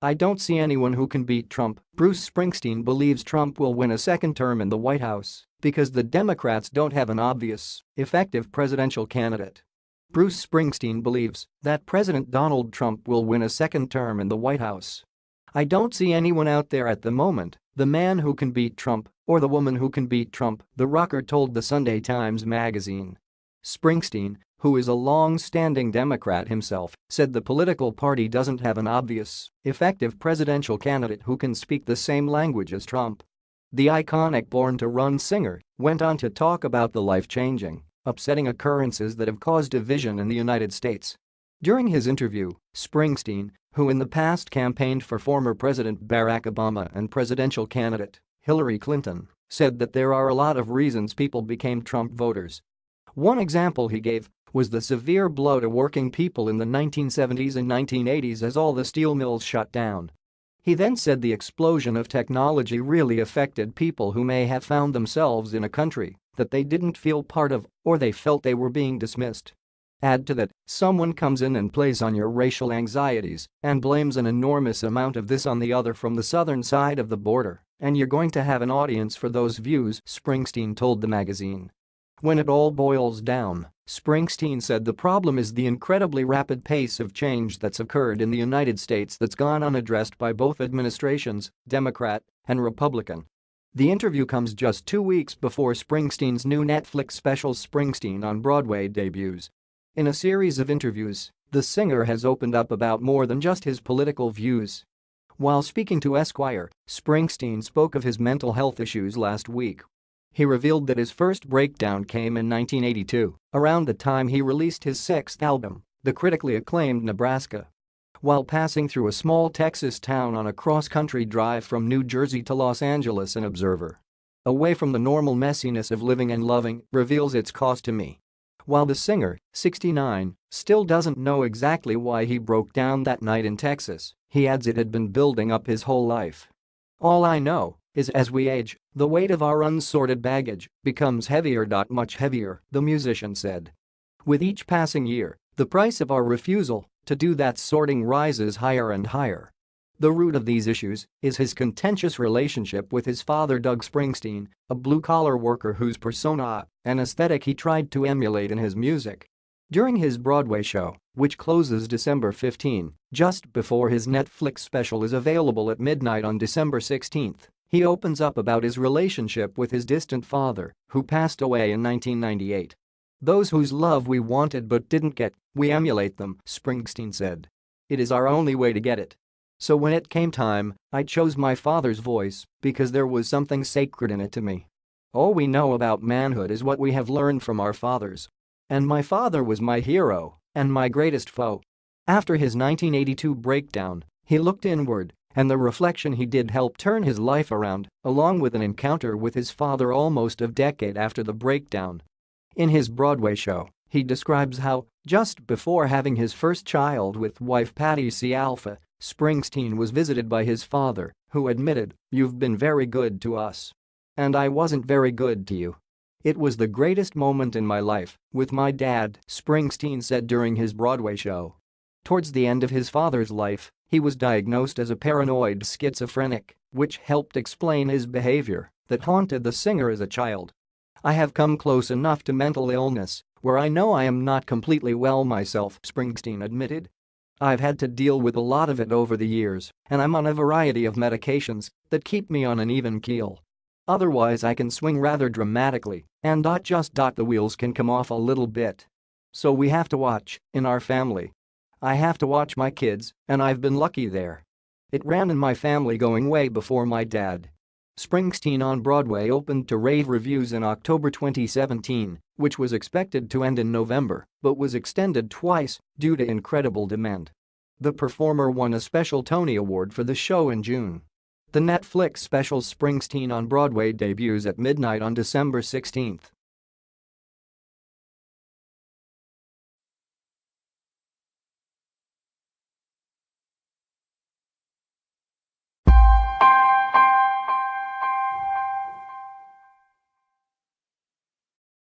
I don't see anyone who can beat Trump. Bruce Springsteen believes Trump will win a second term in the White House because the Democrats don't have an obvious, effective presidential candidate. Bruce Springsteen believes that President Donald Trump will win a second term in the White House. I don't see anyone out there at the moment, the man who can beat Trump or the woman who can beat Trump, the rocker told the Sunday Times magazine. Springsteen, who is a long-standing Democrat himself, said the political party doesn't have an obvious, effective presidential candidate who can speak the same language as Trump. The iconic Born to Run singer went on to talk about the life-changing, upsetting occurrences that have caused division in the United States. During his interview, Springsteen, who in the past campaigned for former President Barack Obama and presidential candidate Hillary Clinton, said that there are a lot of reasons people became Trump voters. One example he gave was the severe blow to working people in the 1970s and 1980s as all the steel mills shut down. He then said the explosion of technology really affected people who may have found themselves in a country that they didn't feel part of or they felt they were being dismissed. Add to that, someone comes in and plays on your racial anxieties and blames an enormous amount of this on the other from the southern side of the border, and you're going to have an audience for those views, Springsteen told the magazine. When it all boils down, Springsteen said the problem is the incredibly rapid pace of change that's occurred in the United States that's gone unaddressed by both administrations, Democrat and Republican. The interview comes just 2 weeks before Springsteen's new Netflix special Springsteen on Broadway debuts. In a series of interviews, the singer has opened up about more than just his political views. While speaking to Esquire, Springsteen spoke of his mental health issues last week. He revealed that his first breakdown came in 1982, around the time he released his sixth album, the critically acclaimed Nebraska. While passing through a small Texas town on a cross-country drive from New Jersey to Los Angeles, an observer, away from the normal messiness of living and loving, reveals its cost to me. While the singer, 69, still doesn't know exactly why he broke down that night in Texas, he adds it had been building up his whole life. All I know is as we age, the weight of our unsorted baggage becomes heavier. Much heavier, the musician said. With each passing year, the price of our refusal to do that sorting rises higher and higher. The root of these issues is his contentious relationship with his father Doug Springsteen, a blue-collar worker whose persona and aesthetic he tried to emulate in his music. During his Broadway show, which closes December 15, just before his Netflix special is available at midnight on December 16, he opens up about his relationship with his distant father, who passed away in 1998. Those whose love we wanted but didn't get, we emulate them, Springsteen said. It is our only way to get it. So when it came time, I chose my father's voice because there was something sacred in it to me. All we know about manhood is what we have learned from our fathers. And my father was my hero and my greatest foe. After his 1982 breakdown, he looked inward, and the reflection he did help turn his life around, along with an encounter with his father almost a decade after the breakdown. In his Broadway show, he describes how, just before having his first child with wife Patti Scialfa, Springsteen was visited by his father, who admitted, "You've been very good to us. And I wasn't very good to you. It was the greatest moment in my life with my dad," Springsteen said during his Broadway show. Towards the end of his father's life, he was diagnosed as a paranoid schizophrenic, which helped explain his behavior that haunted the singer as a child. "I have come close enough to mental illness where I know I am not completely well myself," Springsteen admitted. "I've had to deal with a lot of it over the years, and I'm on a variety of medications that keep me on an even keel. Otherwise I can swing rather dramatically, and the wheels can come off a little bit. So we have to watch, in our family. I have to watch my kids, and I've been lucky there. It ran in my family going way before my dad." Springsteen on Broadway opened to rave reviews in October 2017, which was expected to end in November, but was extended twice due to incredible demand. The performer won a special Tony Award for the show in June. The Netflix special Springsteen on Broadway debuts at midnight on December 16.